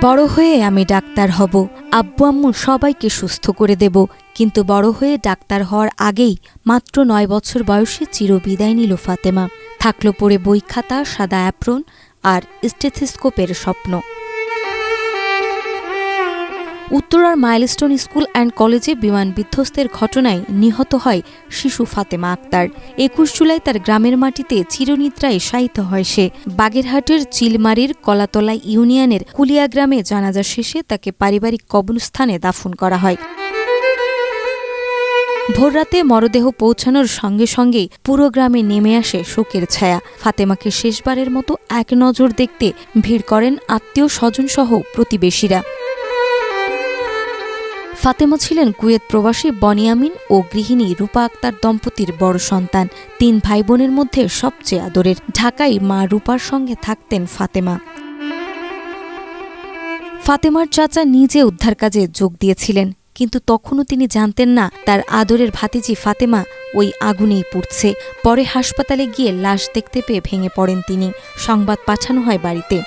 বড় হয়ে আমি ডাক্তার হব, আব্বু আম্মু সবাইকে সুস্থ করে দেব। কিন্তু বড় হয়ে ডাক্তার হওয়ার আগেই মাত্র ৯ বছর বয়সে চিরবিদায় নিল ফাতেমা। থাকলো পড়ে বই খাতা, সাদা অ্যাপ্রন আর স্টেথিস্কোপের স্বপ্ন। উত্তরার মাইলস্টোন স্কুল অ্যান্ড কলেজে বিমান বিধ্বস্তের ঘটনায় নিহত হয় শিশু ফাতেমা আক্তার। ২১ জুলাই তার গ্রামের মাটিতে চিরনিদ্রায় শায়িত হয় সে। বাগেরহাটের চিলমারির কলাতলা ইউনিয়নের কুলিয়া গ্রামে জানাজা শেষে তাকে পারিবারিক কবরস্থানে দাফন করা হয়। ভোররাতে মরদেহ পৌঁছানোর সঙ্গে সঙ্গেই পুরো গ্রামে নেমে আসে শোকের ছায়া। ফাতেমাকে শেষবারের মতো এক নজর দেখতে ভিড় করেন আত্মীয় স্বজনসহ প্রতিবেশীরা। ফাতেমা ছিলেন কুয়েত প্রবাসী বনিয়ামিন ও গৃহিণী রূপা আক্তার দম্পতির বড় সন্তান। ৩ ভাই বোনের মধ্যে সবচেয়ে আদরের। ঢাকায় মা রূপার সঙ্গে থাকতেন ফাতেমা। ফাতেমার চাচা নিজে উদ্ধার কাজে যোগ দিয়েছিলেন, কিন্তু তখনও তিনি জানতেন না তার আদরের ভাতিজি ফাতেমা ওই আগুনেই পুড়ছে। পরে হাসপাতালে গিয়ে লাশ দেখতে পেয়ে ভেঙে পড়েন তিনি। সংবাদ পাঠানো হয় বাড়িতে।